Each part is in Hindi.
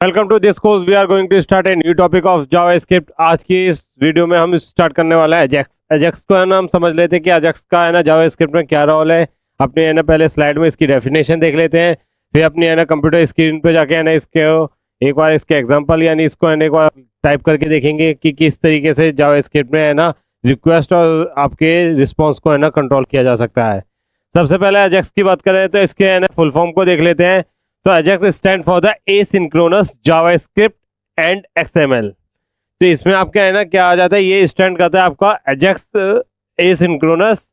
Welcome to this course we are going to start a new topic of JavaScript. आज की इस वीडियो में हम स्टार्ट करने वाला है एजेक्स। एजेक्स को है ना हम समझ लेते हैं कि एजेक्स का है ना जावास्क्रिप्ट में क्या रोल है। अपने है ना पहले स्लाइड में इसकी डेफिनेशन देख लेते हैं, फिर अपनी है ना कंप्यूटर स्क्रीन पे जाके है ना इसके एक बार इसके एग्जांपल यानी इसको है ना एक बार टाइप करके देखेंगे कि किस तरीके से जावास्क्रिप्ट में है ना रिक्वेस्ट और आपके रिस्पॉन्स को है ना कंट्रोल किया जा सकता है। सबसे पहले एजेक्स की बात करें तो इसके है ना फुल फॉर्म को देख लेते हैं। तो AJAX stand for the asynchronous JavaScript and XML. तो इसमें आपका है ना क्या आ जाता है, ये स्टैंड करता है आपका AJAX asynchronous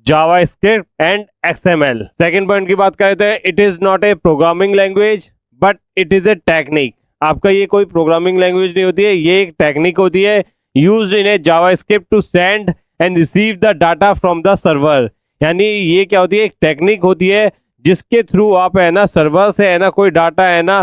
JavaScript and XML. Second point की बात करें तो it is not a programming language but it is a technique. आपका ये कोई प्रोग्रामिंग लैंग्वेज नहीं होती है, ये एक टेक्निक होती है used in a JavaScript to send and receive the data from the server. यानी ये क्या होती है, एक टेक्निक होती है जिसके थ्रू आप है ना सर्वर से है ना कोई डाटा है ना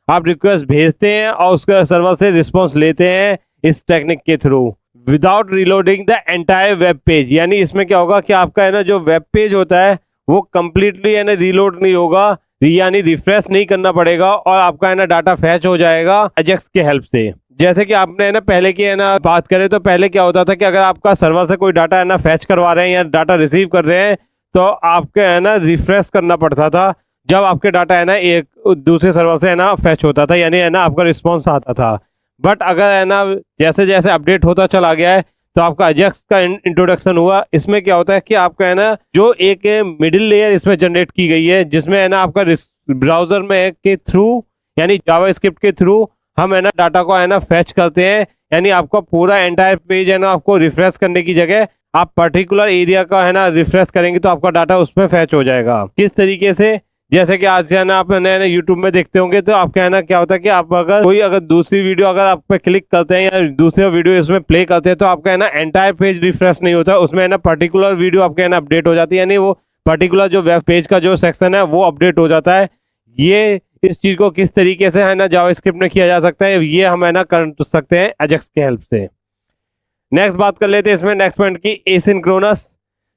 आप रिक्वेस्ट भेजते हैं और उसके सर्वर से रिस्पांस लेते हैं इस टेक्निक के through without reloading the entire web page. यानी इसमें क्या होगा कि आपका है ना जो वेब पेज होता है वो कंप्लीटली है ना रीलोड नहीं होगा, यानी रिफ्रेश नहीं करना पड़ेगा और आपका है ना डाटा फैच हो जाएगा अजेक्स के हेल्प से। जैसे कि आपने है ना पहले की है ना बात करें तो पहले क्या होता था कि अगर आपका सर्वर से कोई डाटा है ना फैच करवा रहे हैं या डाटा रिसीव कर रहे हैं तो आपके है ना रिफ्रेश करना पड़ता था जब आपके डाटा है ना एक दूसरे सर्वर से है ना फैच होता था, यानी है ना आपका रिस्पांस आता था। बट अगर है ना जैसे जैसे अपडेट होता चला गया है तो आपका अजेक्स का इंट्रोडक्शन हुआ। इसमें क्या होता है कि आपका है ना जो एक मिडिल लेयर इसमें जनरेट की गई है जिसमें है ना आपका ब्राउजर में के थ्रू यानी जावास्क्रिप्ट के थ्रू हम है ना डाटा को है ना फैच करते हैं। यानी आपका पूरा एंटायर पेज है ना आपको रिफ्रेश करने की जगह आप पर्टिकुलर एरिया का है ना रिफ्रेश करेंगे तो आपका डाटा उसमें फैच हो जाएगा। किस तरीके से, जैसे कि आज है ना आप नए यूट्यूब में देखते होंगे तो आपका है ना क्या होता है कि आप अगर दूसरी वीडियो अगर आप पे क्लिक करते हैं या दूसरा वीडियो इसमें प्ले करते हैं तो आपका है ना एंटायर पेज रिफ्रेश नहीं होता, उसमें है ना पर्टिकुलर वीडियो आपके है ना अपडेट हो जाती है, यानी वो पर्टिकुलर जो वेब पेज का जो सेक्शन है वो अपडेट हो जाता है। ये इस चीज को किस तरीके से है ना जावास्क्रिप्ट में किया जा सकता है ये हम है ना कर सकते हैं अजेक्स के हेल्प से। नेक्स्ट बात कर लेते हैं इसमें नेक्स्ट पॉइंट की एसिंक्रोनस।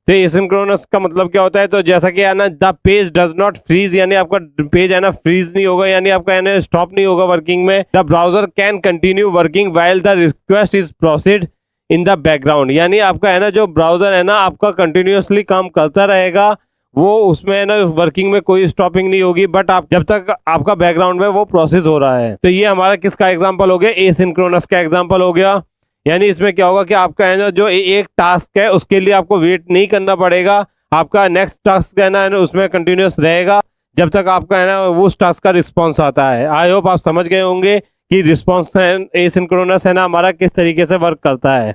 तो एसिंक्रोनस का मतलब क्या होता है, तो जैसा कि है ना the page does not freeze, यानी आपका पेज है ना फ्रीज नहीं होगा, यानी आपका है ना स्टॉप नहीं होगा वर्किंग में। The browser can continue working while the request is proceed in the background. यानी आपका है ना जो ब्राउजर है ना आपका कंटिन्यूसली काम करता रहेगा, वो उसमें है ना वर्किंग में कोई स्टॉपिंग नहीं होगी, बट आप जब तक आपका बैकग्राउंड में वो प्रोसेस हो रहा है। तो ये हमारा किसका एग्जाम्पल हो गया, एसिंक्रोनस का एग्जाम्पल हो गया। यानी इसमें क्या होगा कि आपका है ना जो एक टास्क है उसके लिए आपको वेट नहीं करना पड़ेगा, आपका नेक्स्ट टास्क है ना उसमें कंटिन्यूस रहेगा जब तक आपका है ना उस टास्क का रिस्पांस आता है। आई होप आप समझ गए होंगे कि रिस्पांस एसिंक्रोनस है ना हमारा किस तरीके से वर्क करता है।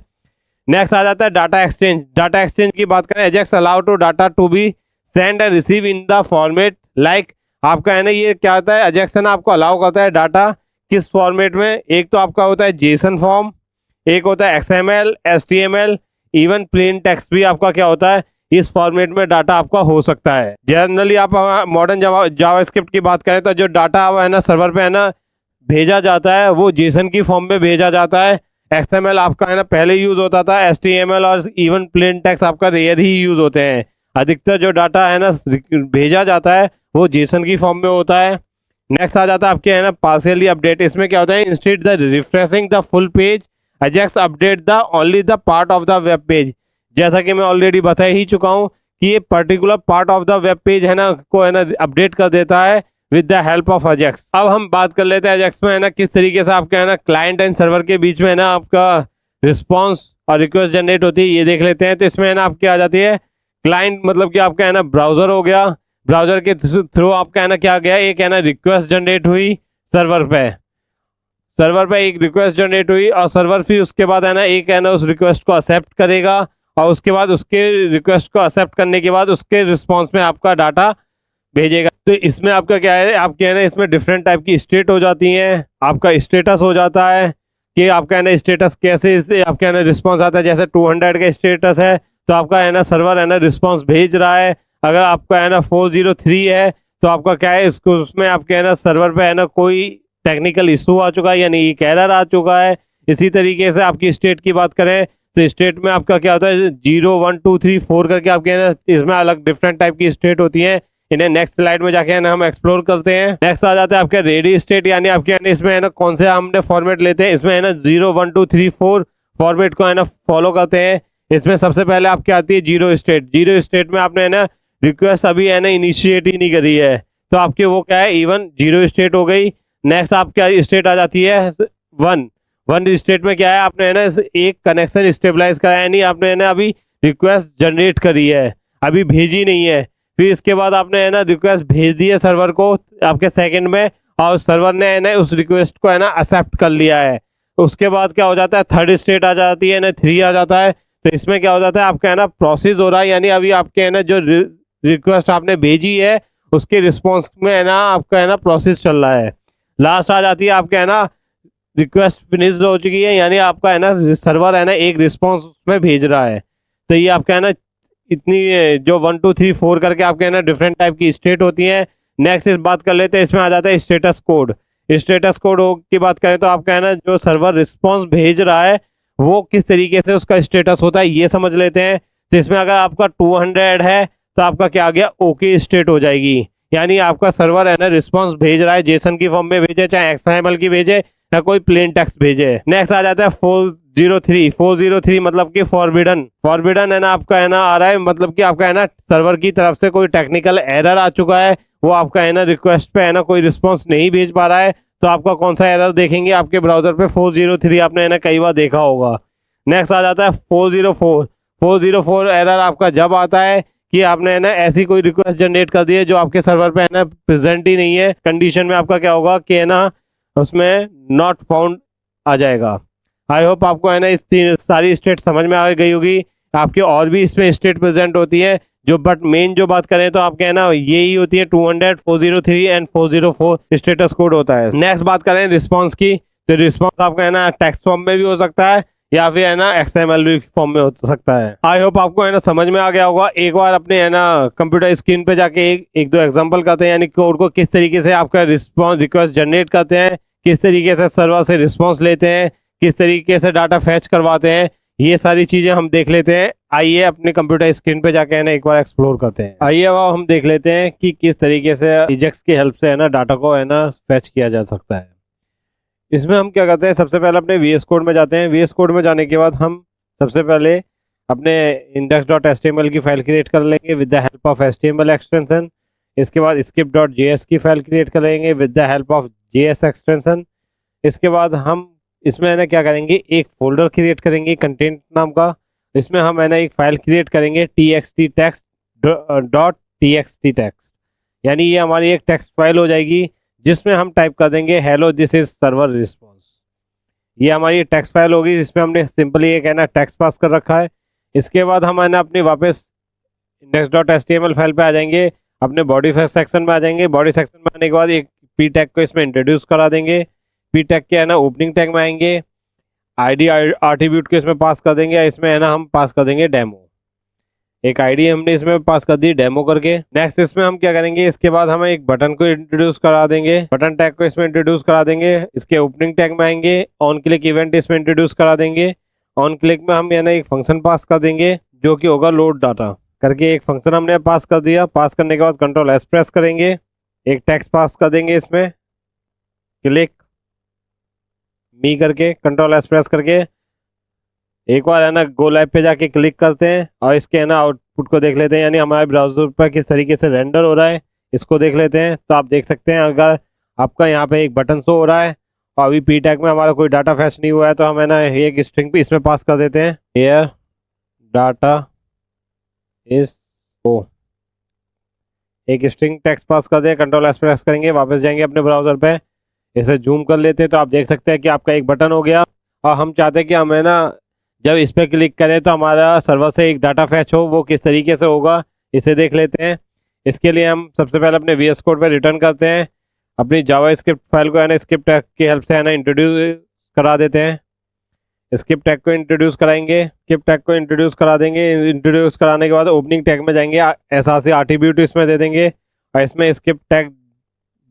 नेक्स्ट आ जाता है डाटा एक्सचेंज। डाटा एक्सचेंज की बात करें, Ajax allow to data to be send and receive in the format like. आपका है ना ये क्या होता है, एजेक्स है ना आपको अलाउ करता है डाटा किस फॉर्मेट में, एक तो आपका होता है जेसन फॉर्म, एक होता है XML, HTML, even plain text भी आपका क्या होता है इस फॉर्मेट में डाटा आपका हो सकता है। जनरली आप मॉडर्न जावास्क्रिप्ट की बात करें तो जो डाटा है ना सर्वर पे है ना भेजा जाता है वो जेसन की फॉर्म में भेजा जाता है। एक्सएमएल आपका है ना पहले यूज होता था, एचटीएमएल और इवन प्लेन टेक्स्ट आपका रेयर ही यूज होते हैं। अधिकतर जो डाटा है ना भेजा जाता है वो जेसन की फॉर्म में होता है। नेक्स्ट आ जाता है आपके है ना पार्शियली अपडेट। इसमें क्या होता है, instead the refreshing the full page AJAX update the only the part of the web page. जैसा कि मैं ऑलरेडी बता ही चुका हूँ कि ये particular part of the web page है ना को है ना अपडेट कर देता है with the help of AJAX. अब हम बात कर लेते हैं अजेक्स में है ना किस तरीके से आपके है ना क्लाइंट एंड सर्वर के बीच में है ना आपका रिस्पॉन्स और रिक्वेस्ट जनरेट होती है, ये देख लेते हैं। तो इसमें है ना आपकी आ जाती है क्लाइंट, मतलब कि आपका है ना ब्राउजर हो गया, ब्राउजर के थ्रू आपका है ना क्या गया, एक है ना रिक्वेस्ट जनरेट हुई सर्वर पे एक रिक्वेस्ट जनरेट हुई और सर्वर फिर उसके बाद है ना एक है ना उस रिक्वेस्ट को एक्सेप्ट करेगा और उसके बाद उसके रिक्वेस्ट को एक्सेप्ट करने के बाद उसके रिस्पांस में आपका डाटा भेजेगा। तो इसमें आपका क्या है, आपके है ना इसमें डिफरेंट टाइप की स्टेट हो जाती हैं। आपका स्टेटस हो जाता है कि आपका है ना स्टेटस कैसे आपका है ना रिस्पॉन्स आता है। जैसे 200 का स्टेटस है तो आपका है ना सर्वर है ना रिस्पॉन्स भेज रहा है। अगर आपका है ना 403 है तो आपका क्या है इसको उसमें आपके है ना सर्वर पे है ना कोई टेक्निकल इशू आ चुका है, यानी एक एरर आ चुका है। इसी तरीके से आपकी स्टेट की बात करें तो स्टेट में आपका क्या होता है 0 1 2 3 4 करके आपके है ना इसमें अलग डिफरेंट टाइप की स्टेट होती है। इन्हें नेक्स्ट स्लाइड में जाके है ना हम एक्सप्लोर करते हैं। नेक्स्ट आ जाता है आपके रेडी स्टेट, यानी आपके है ना इसमें है ना कौन से हमने फॉर्मेट लेते हैं। इसमें है ना 0 1 2 3 4 फॉर्मेट को है ना फॉलो करते हैं। इसमें सबसे पहले आपके आती है जीरो स्टेट। जीरो स्टेट में आपने है ना रिक्वेस्ट अभी है ना इनिशिएट ही नहीं करी है, तो आपके वो क्या है, इवन जीरो स्टेट हो गई। नेक्स्ट आपकी स्टेट आ जाती है वन। वन स्टेट में क्या है, आपने है ना एक कनेक्शन स्टेबलाइज करा है, यानी आपने है ना अभी रिक्वेस्ट जनरेट करी है, अभी भेजी नहीं है। फिर इसके बाद आपने है ना रिक्वेस्ट भेज दी है सर्वर को आपके सेकंड में, और सर्वर ने है ना उस रिक्वेस्ट को है ना एक्सेप्ट कर लिया है। उसके बाद क्या हो जाता है, थर्ड स्टेट आ जाती है ना, 3 आ जाता है। तो इसमें क्या हो जाता है, आपका है ना प्रोसेस हो रहा है, यानी अभी आपके है ना जो रिक्वेस्ट आपने भेजी है उसके रिस्पॉन्स में है ना आपका है ना प्रोसेस चल रहा है। लास्ट आ जाती है आपके है ना रिक्वेस्ट फिनिश हो चुकी है, यानी आपका है ना सर्वर है ना एक रिस्पॉन्स उसमें भेज रहा है। तो ये आपका है ना इतनी जो 1 2 3 4 करके आपके है ना डिफरेंट टाइप की स्टेट होती है। नेक्स्ट इस बात कर लेते हैं, इसमें आ जाता है स्टेटस कोड। स्टेटस कोड की बात करें तो आपका है ना जो सर्वर रिस्पॉन्स भेज रहा है वो किस तरीके से उसका स्टेटस होता है ये समझ लेते हैं। तो इसमें अगर आपका 200 है तो आपका क्या आ गया, ओके स्टेट हो जाएगी, यानी आपका सर्वर है ना रिस्पॉन्स भेज रहा है, जेसन की फॉर्म में भेजे चाहे एक्सएमएल की भेजे या कोई प्लेन टेक्स्ट भेजे। नेक्स्ट आ जाता है 403। 403 मतलब कि फॉरबिडन। फॉरबिडन है ना आपका है ना आ रहा है, मतलब कि आपका है ना सर्वर की तरफ से कोई टेक्निकल एरर आ चुका है, वो आपका है ना रिक्वेस्ट पे है ना कोई रिस्पॉन्स नहीं भेज पा रहा है। तो आपका कौन सा एरर देखेंगे आपके ब्राउजर पे, 403 आपने है ना कई बार देखा होगा। नेक्स्ट आ जाता है 404। 404 एरर आपका जब आता है कि आपने है ना ऐसी कोई रिक्वेस्ट जनरेट कर दी है जो आपके सर्वर पे है ना प्रेजेंट ही नहीं है, कंडीशन में आपका क्या होगा कि है ना उसमें नॉट फाउंड आ जाएगा। आई होप आपको है ना इस सारी स्टेट समझ में आ गई होगी। आपके और भी इसमें स्टेट प्रेजेंट होती है जो, बट मेन जो बात करें तो आपके है ना यही होती है 200, 403 एंड 404 स्टेटस कोड होता है। नेक्स्ट बात करें रिस्पॉन्स की, तो रिस्पॉन्स आपका है ना टेक्स्ट फॉर्म में भी हो सकता है या फिर है ना एक्सएमएल फॉर्म में हो सकता है। आई होप आपको है ना समझ में आ गया होगा। एक बार अपने है ना कंप्यूटर स्क्रीन पे जाके एक दो एग्जांपल करते हैं, यानी कोड को किस तरीके से आपका रिस्पॉन्स रिक्वेस्ट जनरेट करते हैं, किस तरीके से सर्वर से रिस्पॉन्स लेते हैं, किस तरीके से डाटा फैच करवाते हैं, ये सारी चीजें हम देख लेते हैं। आइए अपने कंप्यूटर स्क्रीन पे जाके है ना एक बार एक्सप्लोर करते हैं। आइए अब हम देख लेते हैं कि किस तरीके से एजेक्स की हेल्प से है ना डाटा को है ना फैच किया जा सकता है। इसमें हम क्या करते हैं, सबसे पहले अपने वीएस कोड में जाते हैं। वीएस कोड में जाने के बाद हम सबसे पहले अपने index.html की फाइल क्रिएट कर लेंगे with the help of HTML extension. इसके बाद skip.js की फाइल क्रिएट कर लेंगे with the help of JS extension. इसके बाद हम इसमें है ना क्या करेंगे, एक फोल्डर क्रिएट करेंगे कंटेंट नाम का। इसमें हम है ना एक फाइल क्रिएट करेंगे txt text, यानी ये हमारी एक टेक्स्ट फाइल हो जाएगी जिसमें हम टाइप कर देंगे hello this is server response. ये हमारी टेक्स्ट फाइल होगी जिसमें हमने सिंपली एक है ना टेक्स्ट पास कर रखा है। इसके बाद हम है ना अपनी वापस index.html फाइल पे आ जाएंगे, अपने बॉडी सेक्शन में आ जाएंगे। बॉडी सेक्शन में आने के बाद एक पी टैग को इसमें इंट्रोड्यूस करा देंगे। पी टैग के है ना ओपनिंग टैग में आएंगे, आईडी आर्टिब्यूट को इसमें पास कर देंगे। इसमें है ना हम पास कर देंगे डेमो, एक आईडी हमने इसमें पास कर दी डेमो करके। नेक्स्ट इसमें हम क्या करेंगे, इसके बाद हम एक बटन को इंट्रोड्यूस करा देंगे, बटन टैग को इसमें इंट्रोड्यूस करा देंगे। इसके ओपनिंग टैग में आएंगे, ऑन क्लिक इवेंट इसमें इंट्रोड्यूस करा देंगे। ऑन क्लिक में हम ना एक फंक्शन पास कर देंगे जो कि होगा लोड डाटा करके। एक फंक्शन हमने पास कर दिया। पास करने के बाद कंट्रोल एस प्रेस करेंगे, एक टेक्स्ट पास कर देंगे इसमें, क्लिक मी करके कंट्रोल एस प्रेस करके एक बार है ना गो लाइव पे जाके क्लिक करते हैं और इसके है ना आउटपुट को देख लेते हैं, यानी हमारे ब्राउजर पर किस तरीके से रेंडर हो रहा है इसको देख लेते हैं। तो आप देख सकते हैं अगर आपका यहाँ पे एक बटन शो हो रहा है और अभी पी टैग में हमारा कोई डाटा फैच नहीं हुआ है, तो हम है ना एक स्ट्रिंग पे इसमें पास कर देते हैं, हेयर डाटा इज ओ, एक स्ट्रिंग टेक्स्ट पास कर दें। कंट्रोल एस प्रेस करेंगे, वापस जाएंगे अपने ब्राउजर पे, इसे जूम कर लेते हैं तो आप देख सकते हैं कि आपका एक बटन हो गया। और हम चाहते हैं कि हम है ना जब इस पर क्लिक करें तो हमारा सर्वर से एक डाटा फैच हो, वो किस तरीके से होगा इसे देख लेते हैं। इसके लिए हम सबसे पहले अपने वीएस कोड पे रिटर्न करते हैं, अपनी जावा स्क्रिप्ट फाइल को है ना स्क्रिप्ट टैग की हेल्प से है ना इंट्रोड्यूस करा देते हैं। स्क्रिप्ट टैग को इंट्रोड्यूस कराएंगे, स्क्रिप्ट टैग को इंट्रोड्यूस करा देंगे। इंट्रोड्यूस कराने के बाद ओपनिंग टैग में जाएंगे, ऐसा से आर्टिब्यूट इसमें दे देंगे और इसमें स्क्रिप्ट टैग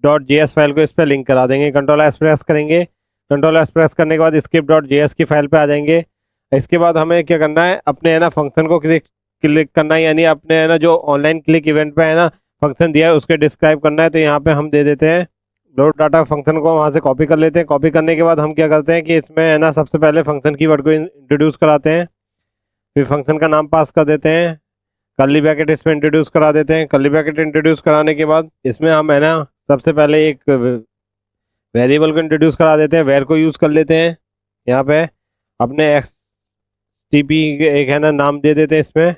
.js फाइल को इस पर लिंक करा देंगे। कंट्रोल एस प्रेस करेंगे, कंट्रोल एस प्रेस करने के बाद स्क्रिप्ट .js की फाइल पे आ जाएंगे। इसके बाद हमें क्या करना है, अपने है ना फंक्शन को क्लिक करना है, यानी अपने है ना जो ऑनलाइन क्लिक इवेंट पे है ना फंक्शन दिया है उसके डिस्क्राइब करना है, तो यहाँ पे हम दे देते हैं लोड डाटा फंक्शन को, वहाँ से कॉपी कर लेते हैं। कॉपी करने के बाद हम क्या करते हैं कि इसमें है ना सबसे पहले फंक्शन कीवर्ड को इंट्रोड्यूस कराते हैं, फिर फंक्शन का नाम पास कर देते हैं, कर्ली ब्रैकेट इसमें इंट्रोड्यूस करा देते हैं। कर्ली ब्रैकेट इंट्रोड्यूस कराने के बाद इसमें हम है ना सबसे पहले एक वेरिएबल को इंट्रोड्यूस करा देते हैं, वेर को यूज़ कर लेते हैं। यहाँ पे अपने एक्स टी पी एक है ना नाम दे देते हैं, इसमें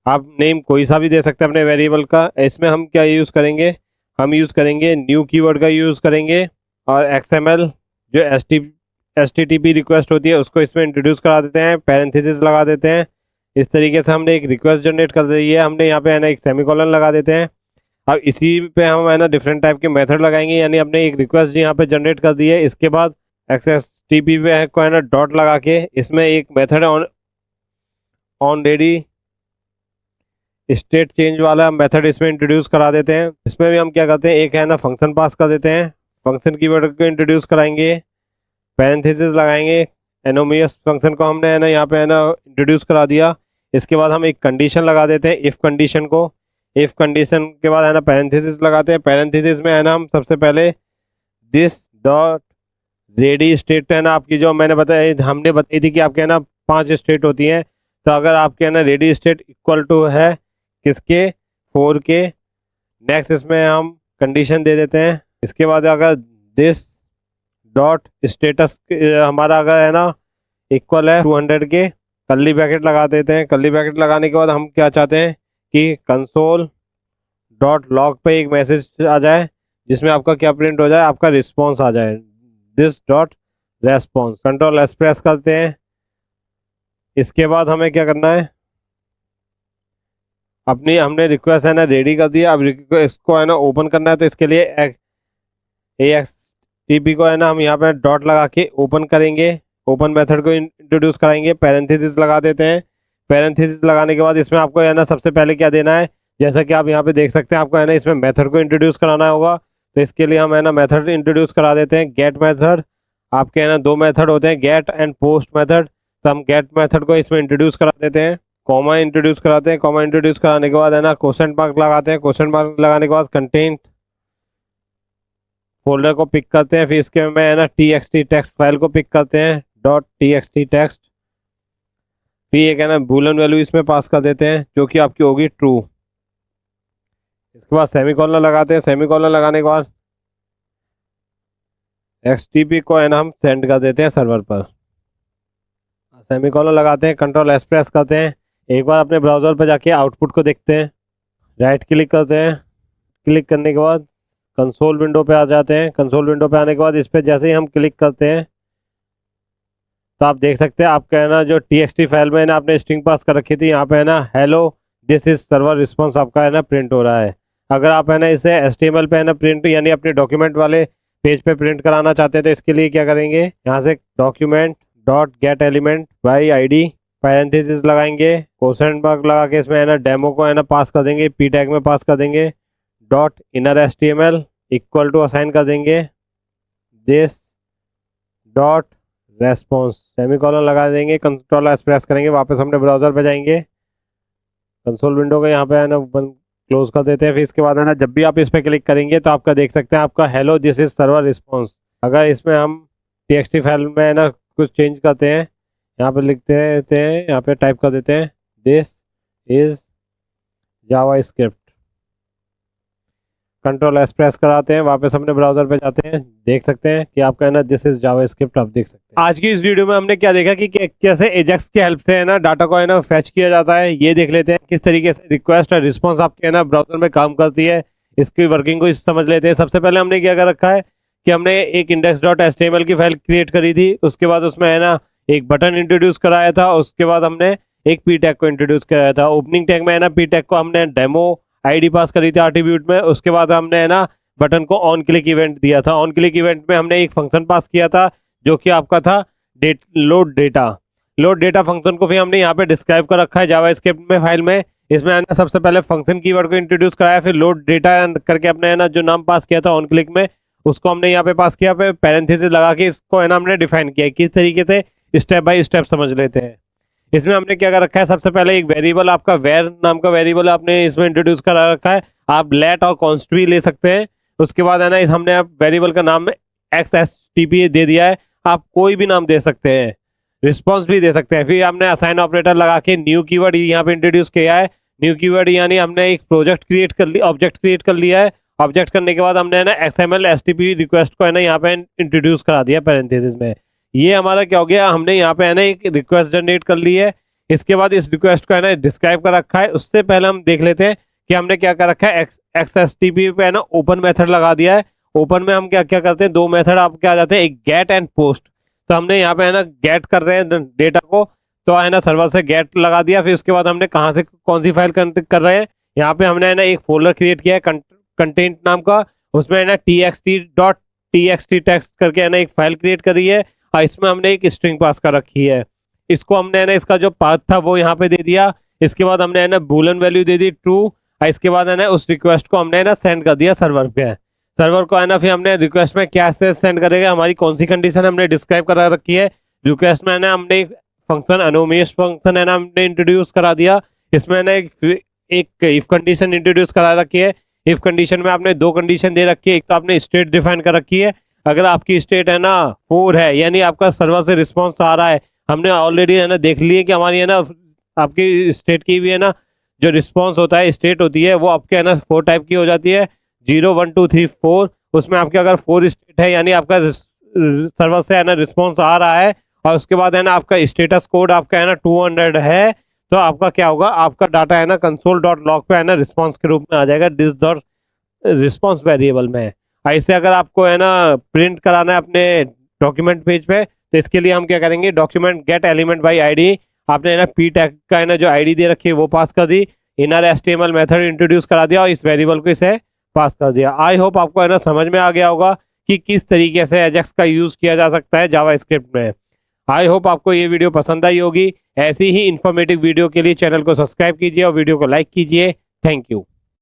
आप नेम कोई सा भी दे सकते हैं अपने वेरिएबल का। इसमें हम क्या यूज़ करेंगे, हम यूज़ करेंगे न्यू कीवर्ड का यूज़ करेंगे, और XML जो HTTP रिक्वेस्ट होती है उसको इसमें इंट्रोड्यूस करा देते हैं, पैरेंथेसिस लगा देते हैं। इस तरीके से हमने एक रिक्वेस्ट जनरेट कर दी है, हमने यहाँ पे है ना एक सेमीकोलन लगा देते हैं। अब इसी पे हम है ना डिफरेंट टाइप के मेथड लगाएंगे, यानी हमने एक रिक्वेस्ट यहाँ पे जनरेट कर दी है, इसके बाद XSTP पे को है ना डॉट लगा के इसमें एक मेथड ऑलरेडी स्टेट चेंज वाला मेथड इसमें इंट्रोड्यूस करा देते हैं। इसमें भी हम क्या करते हैं, एक है ना फंक्शन पास कर देते हैं, फंक्शन कीवर्ड को इंट्रोड्यूस कराएंगे, पैरेंथेसिस लगाएंगे, एनोमियस फंक्शन को हमने है ना यहाँ पे है ना इंट्रोड्यूस करा दिया। इसके बाद हम एक कंडीशन लगा देते हैं, इफ़ कंडीशन को, इफ़ कंडीशन के बाद है ना पैरेंथेसिस लगाते हैं। पैरेंथेसिस में है ना हम सबसे पहले दिस डॉट रेडी स्टेट है ना आपकी, जो मैंने हमने बताई थी कि आपके है ना 5 स्टेट होती हैं, तो अगर आपके है ना रेडी स्टेट इक्वल टू है किसके, 4 के, नेक्स्ट इसमें हम कंडीशन दे देते हैं। इसके बाद अगर दिस डॉट स्टेटस हमारा अगर है ना इक्वल है 200 के, कर्ली ब्रैकेट लगा देते हैं। कर्ली ब्रैकेट लगाने के बाद हम क्या चाहते हैं कि कंसोल डॉट लॉग पे एक मैसेज आ जाए जिसमें आपका क्या प्रिंट हो जाए, आपका रिस्पॉन्स आ जाए, this dot response. Control S press करते हैं। इसके बाद हमें क्या करना है, अपनी हमने रिक्वेस्ट है ना रेडी कर दिया, अब इसको है ना ओपन करना है, तो इसके लिए AXTP को है ना हम यहाँ पे डॉट लगा के ओपन करेंगे, ओपन मेथड को इंट्रोड्यूस कराएंगे, पैरेंथेसिस लगा देते हैं। पैरेंथेसिस लगाने के बाद इसमें आपको है ना सबसे पहले क्या देना है, जैसा कि आप यहाँ पे देख सकते हैं, आपको है ना इसमें मेथड को इंट्रोड्यूस कराना होगा, तो इसके लिए हम है ना मेथड इंट्रोड्यूस करा देते हैं, गेट मेथड। आपके है ना 2 मेथड होते हैं, गेट एंड पोस्ट मेथड, तो हम गेट मेथड को इसमें इंट्रोड्यूस करा देते हैं, कॉमा इंट्रोड्यूस कराते हैं। कॉमा इंट्रोड्यूस कराने के बाद है ना क्वेश्चन मार्क लगाते हैं, क्वेश्चन मार्क लगाने के बाद कंटेंट फोल्डर को पिक करते हैं, फिर इसके में है ना TXT टेक्स्ट फाइल को पिक करते हैं, .txt टेक्स्ट, फिर एक है ना बूलियन वैल्यू इसमें पास कर देते हैं जो कि आपकी होगी ट्रू। इसके बाद सेमीकोलन लगाते हैं, सेमीकोलन लगाने के बाद XTP को है ना हम सेंड कर देते हैं सर्वर पर। सेमीकोलन लगाते हैं, कंट्रोल एस प्रेस करते हैं, एक बार अपने ब्राउज़र पर जाके आउटपुट को देखते हैं, राइट क्लिक करते हैं, क्लिक करने के बाद कंसोल विंडो पे आ जाते हैं। कंसोल विंडो पे आने के बाद इस पर जैसे ही हम क्लिक करते हैं तो आप देख सकते हैं आपका है ना जो TXT फाइल में है ना आपने स्ट्रिंग पास कर रखी थी, यहाँ पे है ना hello this is server response आपका है ना प्रिंट हो रहा है। अगर आप है ना इसे HTML पे है ना प्रिंट यानी अपने डॉक्यूमेंट वाले पेज पे प्रिंट कराना चाहते हैं तो इसके लिए क्या करेंगे, यहाँ से document dot gate element by ID, parenthesis लगाएंगे, क्वेश्चन मार्क लगा के इसमें है ना डेमो को है ना पास कर देंगे, P टैग में पास कर देंगे, dot inner HTML equal to assign कर देंगे दिस डॉट रेस्पॉन्स, सेमीकोलन लगा देंगे, कंट्रोल एस प्रेस करेंगे, वापस अपने ब्राउज़र पे जाएंगे, कंसोल विंडो को यहाँ पे है ना क्लोज कर देते हैं। फिर इसके बाद है ना जब भी आप इस पर क्लिक करेंगे तो आपका देख सकते हैं आपका hello this is server response. अगर इसमें हम TXT फाइल में है ना कुछ चेंज करते हैं, यहाँ पे लिखते हैं, यहाँ पे टाइप कर देते हैं this is Java script, control S press कराते हैं, वापस अपने ब्राउजर पे जाते हैं, देख सकते हैं कि आपका है ना दिस इज जावा स्क्रिप्ट आप देख सकते हैं। आज की इस वीडियो में हमने क्या देखा कि कैसे एजेक्स की हेल्प से है ना डाटा को है ना फैच किया जाता है, ये देख लेते हैं किस तरीके से रिक्वेस्ट और रिस्पॉन्स आपके है ना ब्राउजर में काम करती है, इसकी वर्किंग को समझ लेते हैं। सबसे पहले हमने क्या कर रखा है कि हमने एक index.html की फाइल क्रिएट करी थी, उसके बाद उसमें है ना एक बटन इंट्रोड्यूस कराया था, उसके बाद हमने एक P टैग को इंट्रोड्यूस कराया था। ओपनिंग टैग में है ना P टैग को हमने डेमो ID पास करी थी एट्रीब्यूट में, उसके बाद हमने है ना बटन को ऑन क्लिक इवेंट दिया था। ऑन क्लिक इवेंट में हमने एक फंक्शन पास किया था जो कि आपका था load data. Load data function को फिर हमने यहाँ पे डिस्क्राइब कर रखा है जावास्क्रिप्ट में फाइल में। इसमें है ना सबसे पहले फंक्शन कीवर्ड को इंट्रोड्यूस कराया, फिर लोड डेटा करके अपने है ना जो नाम पास किया था ऑन क्लिक में उसको हमने यहाँ पे पास किया, फिर पैरेंथेसिस लगा के इसको है ना हमने डिफाइन किया। किस तरीके से स्टेप बाय स्टेप समझ लेते हैं। इसमें हमने क्या कर रखा है, सबसे पहले एक वेरिएबल आपका वेर नाम का वेरिएबल आपने इसमें इंट्रोड्यूस करा रखा है। आप लेट और कॉन्स्ट भी ले सकते हैं। उसके बाद है ना हमने आप वेरिएबल का नाम XSTP दे दिया है। आप कोई भी नाम दे सकते हैं, रिस्पॉन्स भी दे सकते हैं। फिर हमने असाइन ऑपरेटर लगा के न्यू कीवर्ड यहाँ पे इंट्रोड्यूस किया है। न्यू कीवर्ड यानी हमने एक प्रोजेक्ट क्रिएट कर लिया, ऑब्जेक्ट क्रिएट कर लिया है। ऑब्जेक्ट करने के बाद हमने है ना XML STP रिक्वेस्ट को है ना यहाँ पे इंट्रोड्यूस करा दिया पैरेंथेसिस में। ये हमारा क्या हो गया, हमने यहाँ पे है ना एक रिक्वेस्ट जनरेट कर ली है। इसके बाद इस रिक्वेस्ट को है ना डिस्क्राइब कर रखा है। उससे पहले हम देख लेते हैं कि हमने क्या कर रखा है। XSTP पे है ना ओपन मेथड लगा दिया है। ओपन में हम क्या क्या करते हैं, दो मेथड आपके आ जाते हैं, एक गेट एंड पोस्ट। तो हमने यहाँ पे है ना गेट कर रहे हैं डेटा को, तो है ना सर्वर से गेट लगा दिया। फिर उसके बाद हमने कहाँ से कौन सी फाइल कर रहे हैं, यहाँ पे हमने है ना एक फोल्डर क्रिएट किया है कंटेंट नाम का। उसमें है ना txt टेक्स्ट करके है ना एक फाइल क्रिएट करी है, और इसमें हमने एक स्ट्रिंग पास कर रखी है। इसको हमने है ना इसका जो पाथ था वो यहाँ पे दे दिया। इसके बाद हमने है ना बूलियन वैल्यू दे दी ट्रू। और इसके बाद है ना उस रिक्वेस्ट को हमने है ना सेंड कर दिया सर्वर पे। सर्वर को है ना फिर हमने रिक्वेस्ट में क्या से सेंड करेगा, हमारी कौन सी कंडीशन हमने डिस्क्राइब करा रखी है। रिक्वेस्ट में है ना हमने एक फंक्शन अनोमेश फंक्शन है ना हमने इंट्रोड्यूस करा दिया। इसमें है ना एक इफ कंडीशन इंट्रोड्यूस करा रखी है। इफ कंडीशन में आपने दो कंडीशन दे रखी है। एक तो आपने स्टेट डिफाइन कर रखी है, अगर आपकी स्टेट है ना 4 है यानी आपका सर्वर से रिस्पॉन्स आ रहा है। हमने ऑलरेडी है ना देख लिए कि हमारी है ना आपकी स्टेट की भी है ना जो रिस्पॉन्स होता है स्टेट होती है वो आपके है ना 4 टाइप की हो जाती है, 0 1 2 3 4। उसमें आपके अगर 4 स्टेट है यानी आपका सर्वर से है ना रिस्पॉन्स आ रहा है, और उसके बाद है ना आपका स्टेटस कोड आपका है ना 200 है, तो आपका क्या होगा, आपका डाटा है ना console.log पे है ना रिस्पॉन्स के रूप में आ जाएगा दिस डॉट रिस्पॉन्स वेरिएबल में। ऐसे अगर आपको है ना प्रिंट कराना है अपने डॉक्यूमेंट पेज पे, तो इसके लिए हम क्या करेंगे, document gate element by ID. आपने है ना p टैग का है ना जो आईडी दे रखी है वो पास कर दी, इनर HTML मेथड इंट्रोड्यूस करा दिया और इस वेरिएबल को इसे पास कर दिया। आई होप आपको है ना समझ में आ गया होगा कि किस तरीके से एजेक्स का यूज किया जा सकता है जावा स्क्रिप्ट में। आई होप आपको ये वीडियो पसंद आई होगी। ऐसी ही इंफॉर्मेटिव वीडियो के लिए चैनल को सब्सक्राइब कीजिए और वीडियो को लाइक कीजिए। Thank you.